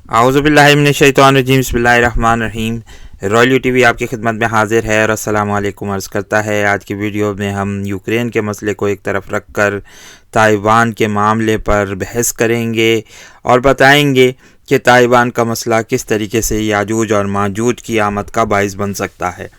आऊज़ुबिल्लाहि मिनश्शैतानिर्रजीम बिस्मिल्लाहिर्रहमानिर्रहीम। Royal TV आपकी खिदमत में हाजिर है और अस्सलाम वालेकुम अर्ज़ करता है। आज की वीडियो में हम यूक्रेन के मसले को एक तरफ रख कर ताइवान के मामले पर बहस करेंगे और बताएंगे कि ताइवान का मसला किस तरीके से याजूज और माजूज की आमद का बाइस बन सकता है।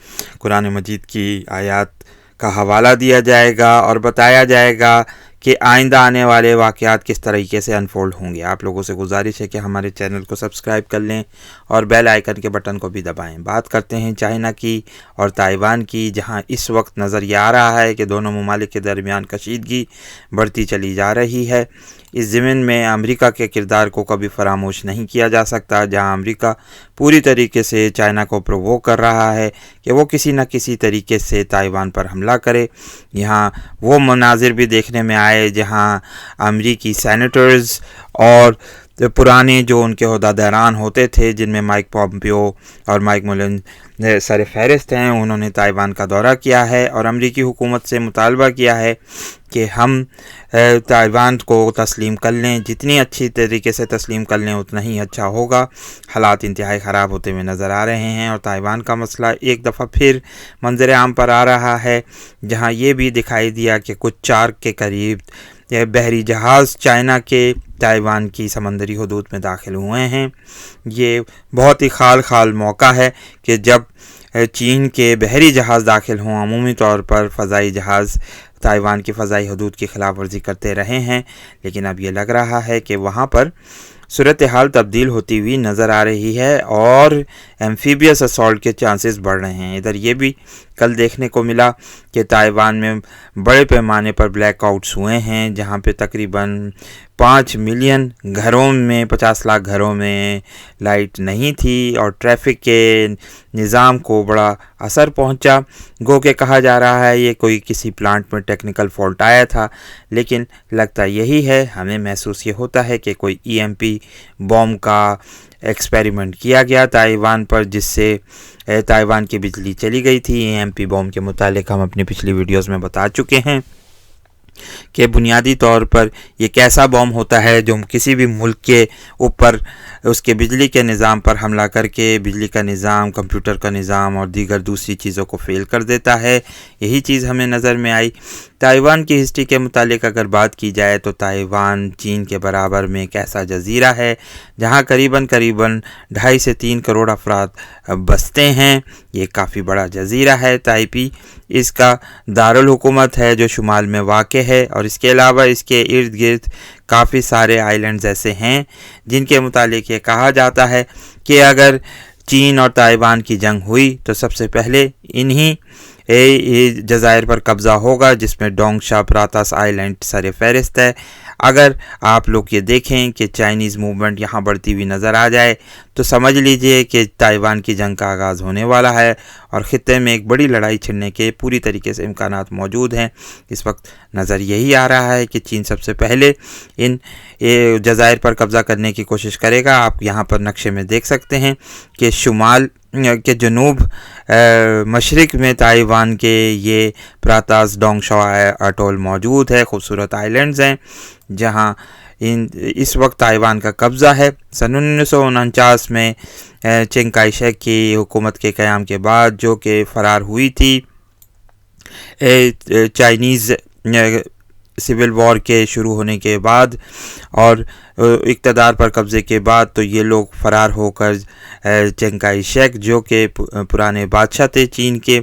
कुरान मजीद की आयत का हवाला दिया जाएगा और बताया जाएगा कि आइंदा आने वाले वाक़यात किस तरीके से अनफोल्ड होंगे। आप लोगों से गुजारिश है कि हमारे चैनल को सब्सक्राइब कर लें और बेल आइकन के बटन को भी दबाएं। बात करते हैं चाइना की और ताइवान की, जहां इस वक्त नज़र ये आ रहा है कि दोनों ममालिक के दरमियान कशीदगी बढ़ती चली जा रही है। इस ज़मीन में अमेरिका के किरदार को कभी फरामोश नहीं किया जा सकता, जहां अमेरिका पूरी तरीके से चाइना को प्रोवोक कर रहा है कि वो किसी न किसी तरीके से ताइवान पर हमला करे। यहाँ वो मनाजिर भी देखने में आए जहां अमेरिकी सेनेटर्स और पुराने जो उनके ओहदेदारान होते थे, जिनमें माइक पॉम्पियो और माइक मुलिन सर फहरिस्त हैं, उन्होंने ताइवान का दौरा किया है और अमेरिकी हुकूमत से मुतालबा किया है कि हम ताइवान को तस्लीम कर लें। जितनी अच्छी तरीके से तस्लीम कर लें उतना ही अच्छा होगा। हालात इंतहाई ख़राब होते हुए नज़र आ रहे हैं और ताइवान का मसला एक दफ़ा फिर मंजर आम पर आ रहा है, जहां ये भी दिखाई दिया कि कुछ 4 के करीब बहरी जहाज़ चाइना के ताइवान की समंदरी हदूद में दाखिल हुए हैं। ये बहुत ही खाल मौका है कि जब चीन के बहरी जहाज़ दाखिल हों। अमूमी तौर पर फ़ज़ाई जहाज़ ताइवान की फ़ज़ाई हदूद की खिलाफ वर्जी करते रहे हैं, लेकिन अब ये लग रहा है कि वहाँ पर सूरत हाल तब्दील होती हुई नज़र आ रही है और एम्फीबियस असॉल्ट के चांसेस बढ़ रहे हैं। इधर ये भी कल देखने को मिला कि ताइवान में बड़े पैमाने पर ब्लैकआउट्स हुए हैं, जहां पे तकरीबन 5 मिलियन घरों में 50 लाख घरों में लाइट नहीं थी और ट्रैफिक के निज़ाम को बड़ा असर पहुंचा। गो के कहा जा रहा है ये कोई किसी प्लांट में टेक्निकल फॉल्ट आया था, लेकिन लगता यही है, हमें महसूस ये होता है कि कोई EMP बॉम्ब का एक्सपेरिमेंट किया गया ताइवान पर, जिससे ताइवान की बिजली चली गई थी। EMP बॉम्ब के मुतालिक हम अपनी पिछली वीडियोस में बता चुके हैं कि बुनियादी तौर पर ये कैसा बॉम्ब होता है जो किसी भी मुल्क के ऊपर उसके बिजली के निज़ाम पर हमला करके बिजली का निज़ाम, कंप्यूटर का निज़ाम और दीगर दूसरी चीज़ों को फेल कर देता है। यही चीज़ हमें नज़र में आई। ताइवान की हिस्ट्री के मुतालिक अगर बात की जाए तो ताइवान चीन के बराबर में एक ऐसा जजीरा है जहाँ करीबन 2.5 से 3 करोड़ अफराद बसते हैं। ये काफ़ी बड़ा जजीरा है। ताइपी इसका दारुल हुकूमत है जो शुमाल में वाक़े है और इसके अलावा इसके इर्द गिर्द काफ़ी सारे आइलैंड्स ऐसे हैं जिनके मुतालिक ये कहा जाता है कि अगर चीन और ताइवान की जंग हुई तो सबसे पहले इन्हीं जज़ायर पर कब्ज़ा होगा, जिसमें डोंगशा प्रातास आइलैंड सर फहरिस्त है। अगर आप लोग ये देखें कि चाइनीज़ मूवमेंट यहाँ बढ़ती हुई नज़र आ जाए तो समझ लीजिए कि ताइवान की जंग का आगाज़ होने वाला है और ख़ित्ते में एक बड़ी लड़ाई छिड़ने के पूरी तरीके से इम्कानात मौजूद हैं। इस वक्त नज़र यही आ रहा है कि चीन सबसे पहले इन जज़ायर पर कब्ज़ा करने की कोशिश करेगा। आप यहाँ पर नक्शे में देख सकते हैं कि शुमाल के जनूब मशरिक में ताइवान के ये प्रातास डोंगशा अटोल मौजूद है। खूबसूरत आइलैंड्स हैं जहाँ इस वक्त ताइवान का कब्ज़ा है। सन 1949 में चिंग काई शेक की हुकूमत के क़याम के बाद, जो कि फ़रार हुई थी चाइनीज़ सिविल वॉर के शुरू होने के बाद और इक़्तिदार पर कब्ज़े के बाद, तो ये लोग फ़रार होकर चिंग काई शेक जो कि पुराने बादशाह थे चीन के,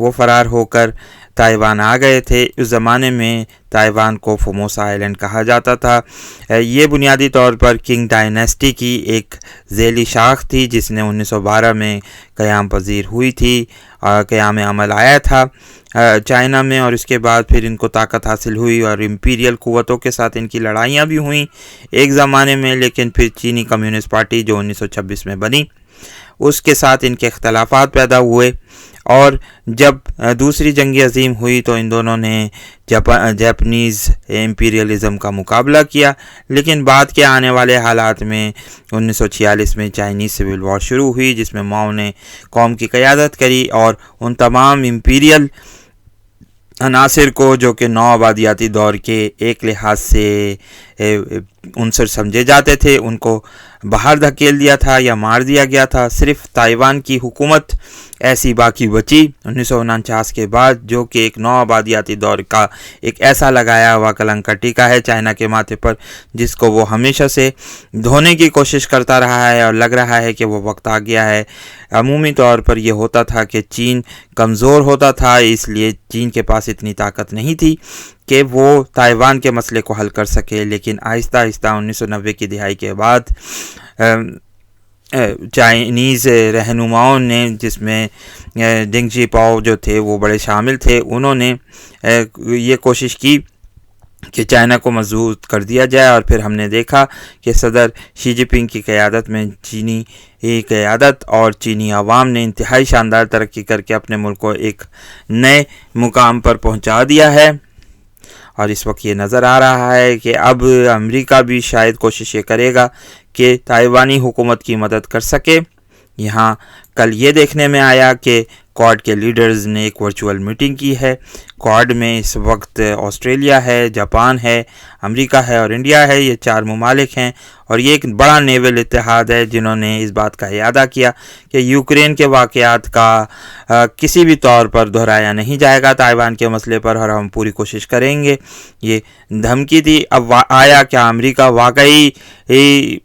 वो फ़रार होकर ताइवान आ गए थे। उस ज़माने में ताइवान को फोमोसा आइलैंड कहा जाता था। ये बुनियादी तौर पर किंग डायनेस्टी की एक ज़ैली शाख थी जिसने 1912 में क़याम पजीर हुई थी, क़याम अमल आया था चाइना में और इसके बाद फिर इनको ताकत हासिल हुई और इम्पीरियल क़ुव्वतों के साथ इनकी लड़ाइयाँ भी हुई एक ज़माने में। लेकिन फिर चीनी कम्युनिस्ट पार्टी जो 1926 में बनी, उसके साथ इनके इख्तलाफात पैदा हुए और जब दूसरी जंग अज़ीम हुई तो इन दोनों ने जापानीज़ इम्पीरियलिज़म का मुकाबला किया। लेकिन बाद के आने वाले हालात में 1946 में चाइनीज़ सिविल वॉर शुरू हुई, जिसमें माओ ने कौम की क़यादत करी और उन तमाम इम्पीरियल अनासिर को जो कि नौ आबादियाती दौर के एक लिहाज से उनसर समझे जाते थे, उनको बाहर धकेल दिया था या मार दिया गया था। सिर्फ ताइवान की हुकूमत ऐसी बाकी बची 1949 के बाद, जो कि एक नौ आबादियाती दौर का एक ऐसा लगाया हुआ कलंक का टीका है चाइना के माथे पर, जिसको वो हमेशा से धोने की कोशिश करता रहा है और लग रहा है कि वो वक्त आ गया है। अमूमी तौर पर यह होता था कि चीन कमज़ोर होता था, इसलिए चीन के पास इतनी ताकत नहीं थी कि वो ताइवान के मसले को हल कर सके। लेकिन आहिस्ता आहिस्ता 1990 की दिहाई के बाद चाइनीज़ रहनुमाओं ने, जिसमें डेंग जियाओपिंग जो थे वो बड़े शामिल थे, उन्होंने ये कोशिश की कि चाइना को मजबूत कर दिया जाए। और फिर हमने देखा कि सदर शी जिनपिंग की क़यादत में चीनी क़यादत और चीनी अवाम ने इंतहाई शानदार तरक्की करके अपने मुल्क को एक नए मुकाम पर पहुंचा दिया है। और इस वक्त ये नज़र आ रहा है कि अब अमेरिका भी शायद कोशिश ये करेगा कि ताइवानी हुकूमत की मदद कर सके। यहाँ कल ये देखने में आया कि क्वाड के लीडर्स ने एक वर्चुअल मीटिंग की है। क्वाड में इस वक्त ऑस्ट्रेलिया है, जापान है, अमेरिका है और इंडिया है। ये 4 ममालिक हैं और ये एक बड़ा नेवल इत्तेहाद है, जिन्होंने इस बात का इरादा किया कि यूक्रेन के वाक़यात का किसी भी तौर पर दोहराया नहीं जाएगा ताइवान के मसले पर, और हम पूरी कोशिश करेंगे। ये धमकी थी। अब आया क्या अमेरिका वाकई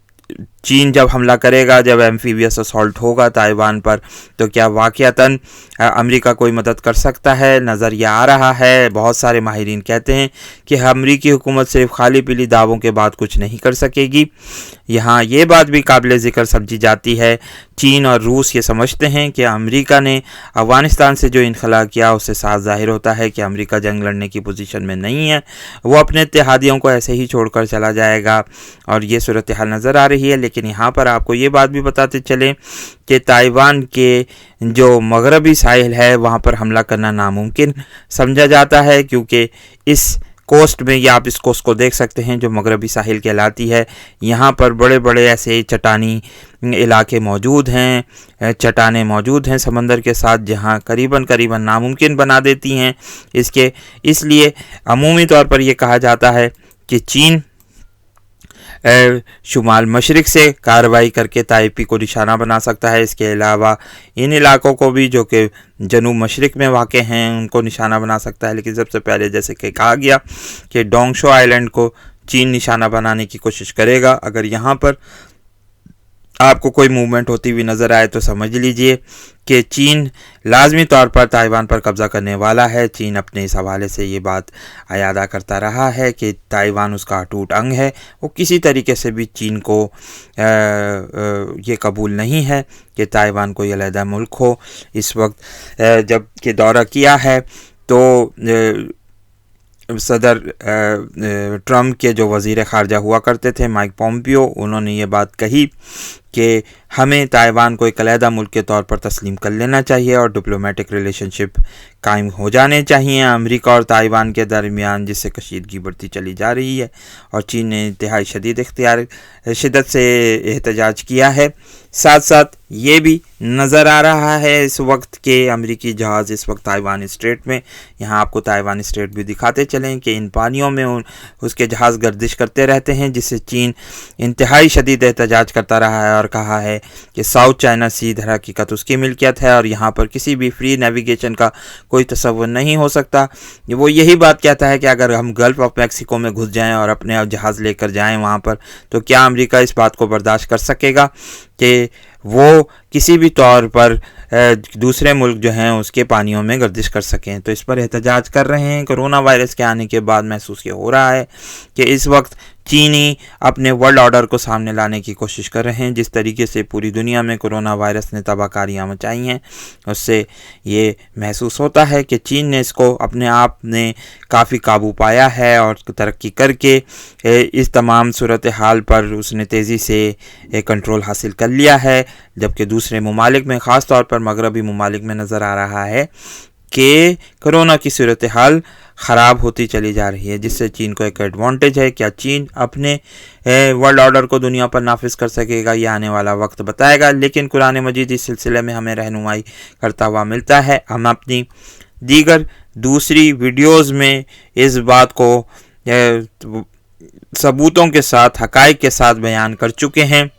चीन जब हमला करेगा, जब एम्फीबियस असॉल्ट होगा ताइवान पर, तो क्या वाक़यातन अमेरिका कोई मदद कर सकता है? नज़र यह आ रहा है। बहुत सारे माहिरीन कहते हैं कि अमेरिकी हुकूमत सिर्फ खाली पीली दावों के बाद कुछ नहीं कर सकेगी। यहाँ ये बात भी काबिल ज़िक्र समझी जाती है, चीन और रूस ये समझते हैं कि अमेरिका ने अफ़गानिस्तान से जो इनखला किया, उससे साफ ज़ाहिर होता है कि अमेरिका जंग लड़ने की पोजीशन में नहीं है। वो अपने इत्तेहादियों को ऐसे ही छोड़कर चला जाएगा और ये सूरत हाल नज़र आ रही है। लेकिन यहाँ पर आपको ये बात भी बताते चलें कि ताइवान के जो मगरबी साहिल है, वहाँ पर हमला करना नामुमकिन समझा जाता है, क्योंकि इस कोस्ट में, या आप इस कोस्ट को देख सकते हैं जो मगरबी साहिल कहलाती है, यहाँ पर बड़े बड़े ऐसे चट्टानी इलाके मौजूद हैं, चट्टानें मौजूद हैं समंदर के साथ, जहाँ करीबन नामुमकिन बना देती हैं इसके। इसलिए अमूमी तौर पर यह कहा जाता है कि चीन शुमाल मशरिक से कार्रवाई करके ताइपी को निशाना बना सकता है। इसके अलावा इन इलाकों को भी जो कि जनूब मशरिक में वाक़ हैं, उनको निशाना बना सकता है। लेकिन सबसे पहले जैसे कि कहा गया कि डोंगशो आइलैंड को चीन निशाना बनाने की कोशिश करेगा। अगर यहाँ पर आपको कोई मूवमेंट होती हुई नज़र आए तो समझ लीजिए कि चीन लाजमी तौर पर ताइवान पर कब्ज़ा करने वाला है। चीन अपने इस हवाले से ये बात अयादा करता रहा है कि ताइवान उसका अटूट अंग है। वो किसी तरीके से भी चीन को ये कबूल नहीं है कि ताइवान कोई अलहदा मुल्क हो। इस वक्त जब के दौरा किया है तो सदर ट्रम्प के जो वज़ीर ख़ारजा हुआ करते थे माइक पोम्पियो, उन्होंने ये बात कही कि हमें ताइवान को एक अलहदा मुल्क के तौर पर तस्लीम कर लेना चाहिए और डिप्लोमेटिक रिलेशनशिप कायम हो जाने चाहिए अमेरिका और ताइवान के दरमियान, जिससे कशीदगी बढ़ती चली जा रही है। और चीन ने इंतहाई शिद्दत से एहतजाज किया है। साथ साथ ये भी नज़र आ रहा है इस वक्त के अमेरिकी जहाज़ इस वक्त ताइवान स्ट्रेट में, यहाँ आपको ताइवान स्ट्रेट भी दिखाते चलें कि इन पानियों में उसके जहाज़ गर्दिश करते रहते हैं, जिससे चीन इंतहाई शदीद एहतजाज करता रहा है और कहा है कि साउथ चाइना सी दर हकीकत उसकी मिल्कियत है और यहाँ पर किसी भी फ्री नेविगेशन का कोई तसव्वुर नहीं हो सकता। वो यही बात कहता है कि अगर हम गल्फ़ ऑफ मैक्सिको में घुस जाएं और अपने जहाज़ लेकर जाएं वहाँ पर, तो क्या अमेरिका इस बात को बर्दाश्त कर सकेगा कि वो किसी भी तौर पर दूसरे मुल्क जो हैं उसके पानियों में गर्दिश कर सकें। तो इस पर एहतजाज कर रहे हैं। कोरोना वायरस के आने के बाद महसूस ये हो रहा है कि इस वक्त चीनी अपने वर्ल्ड ऑर्डर को सामने लाने की कोशिश कर रहे हैं। जिस तरीके से पूरी दुनिया में कोरोना वायरस ने तबाहकारियाँ मचाई हैं, उससे ये महसूस होता है कि चीन ने इसको अपने आप ने काफ़ी काबू पाया है और तरक्की करके इस तमाम सूरत हाल पर उसने तेज़ी से कंट्रोल हासिल कर लिया है। जबकि दूसरे ममालिक में, ख़ास तौर पर मगरबी ममालिक में नज़र आ रहा है कि कोरोना की सूरत हाल ख़राब होती चली जा रही है, जिससे चीन को एक एडवांटेज है। क्या चीन अपने वर्ल्ड ऑर्डर को दुनिया पर नाफिज कर सकेगा, यह आने वाला वक्त बताएगा। लेकिन कुरान मजीद इस सिलसिले में हमें रहनुमाई करता हुआ मिलता है। हम अपनी दीगर दूसरी वीडियोज़ में इस बात को सबूतों के साथ, हक़ाइक़ के साथ बयान कर चुके हैं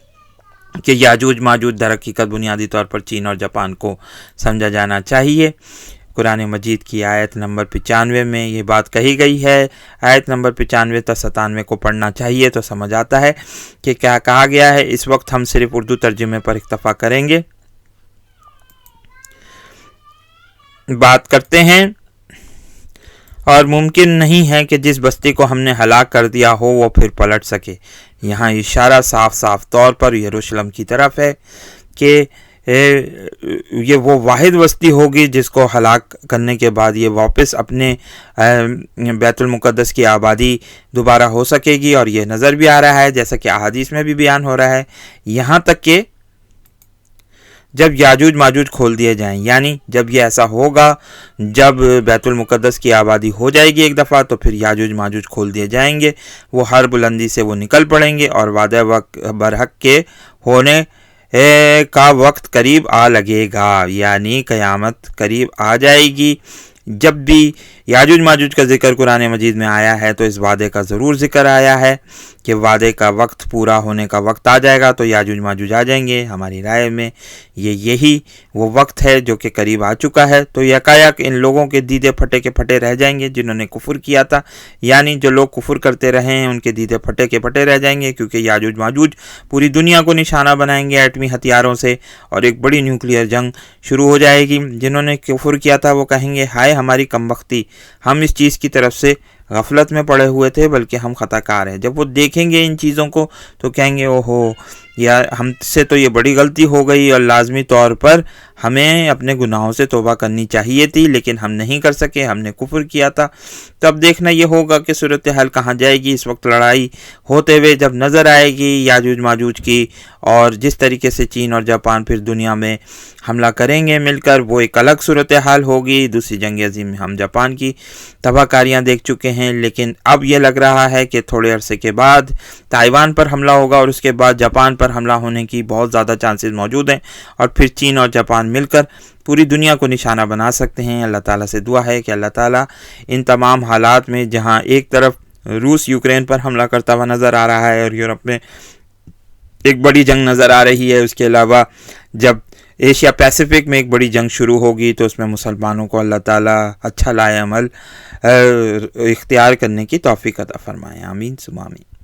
کہ याजूज माजूज दर हकीकत बुनियादी तौर पर चीन और जापान को समझा जाना चाहिए। कुरान मजीद की आयत नंबर 95 में ये बात कही गई है। आयत नंबर 95 तक 97 को पढ़ना चाहिए तो समझ आता है कि क्या कहा गया है। इस वक्त हम सिर्फ उर्दू तर्जुमे पर इक्तफा करेंगे। बात करते हैं, और मुमकिन नहीं है कि जिस बस्ती को हमने हलाक कर दिया हो वो फिर पलट सके। यहाँ इशारा साफ साफ तौर पर यरूशलेम की तरफ है कि ये वो वाहिद बस्ती होगी जिसको हलाक करने के बाद ये वापस अपने बैतुल मुक़द्दस की आबादी दोबारा हो सकेगी। और ये नज़र भी आ रहा है, जैसा कि अहादीस में भी बयान हो रहा है, यहाँ तक कि जब याजूज माजूज खोल दिए जाएं, यानी जब ये ऐसा होगा, जब बैतुल मुक़द्दस की आबादी हो जाएगी एक दफ़ा, तो फिर याजूज माजूज खोल दिए जाएंगे। वो हर बुलंदी से वो निकल पड़ेंगे और वादे बरहक के होने का वक्त करीब आ लगेगा, यानी क़यामत करीब आ जाएगी। जब भी याजूज माजूज का जिक्र कुरान मजीद में आया है तो इस वादे का ज़रूर जिक्र आया है कि वादे का वक्त पूरा होने का वक्त आ जाएगा तो याजूज माजूज आ जाएंगे। हमारी राय में यही वो वक्त है जो कि करीब आ चुका है। तो यकायक इन लोगों के दीदे फटे के फटे रह जाएंगे जिन्होंने कुफर किया था, यानी जो लोग कुफर करते रहे हैं उनके दीदे फटे के फटे रह जाएंगे, क्योंकि याजूज माजूज पूरी दुनिया को निशाना बनाएंगे एटमी हथियारों से और एक बड़ी न्यूक्लियर जंग शुरू हो जाएगी। जिन्होंने कुफर किया था वो कहेंगे हाय हमारी कमबख्ती, हम इस चीज़ की तरफ से गफलत में पड़े हुए थे, बल्कि हम ख़ताकार हैं। जब वो देखेंगे इन चीज़ों को तो कहेंगे ओहो यार हमसे तो ये बड़ी गलती हो गई और लाजमी तौर पर हमें अपने गुनाहों से तौबा करनी चाहिए थी, लेकिन हम नहीं कर सके, हमने कुफर किया था। तब देखना ये होगा कि सूरत हाल कहाँ जाएगी। इस वक्त लड़ाई होते हुए जब नज़र आएगी याजूज माजूज की, और जिस तरीके से चीन और जापान फिर दुनिया में हमला करेंगे मिलकर, वो एक अलग सूरत हाल होगी। दूसरी जंग अज़ीम में हम जापान की तबाहकारियाँ देख चुके हैं, लेकिन अब ये लग रहा है कि थोड़े अरसे के बाद ताइवान पर हमला होगा और उसके बाद जापान पर हमला होने की बहुत ज़्यादा चांसेस मौजूद हैं, और फिर चीन और जापान मिलकर पूरी दुनिया को निशाना बना सकते हैं। अल्लाह ताला से दुआ है कि अल्लाह ताला इन तमाम हालात में, जहां एक तरफ रूस यूक्रेन पर हमला करता हुआ नज़र आ रहा है और यूरोप में एक बड़ी जंग नज़र आ रही है, उसके अलावा जब एशिया पैसिफिक में एक बड़ी जंग शुरू होगी तो उसमें मुसलमानों को अल्लाह ताला अच्छा लाए अमल इख्तियार करने की तौफीक अता फरमाए। आमीन सुमा आमीन।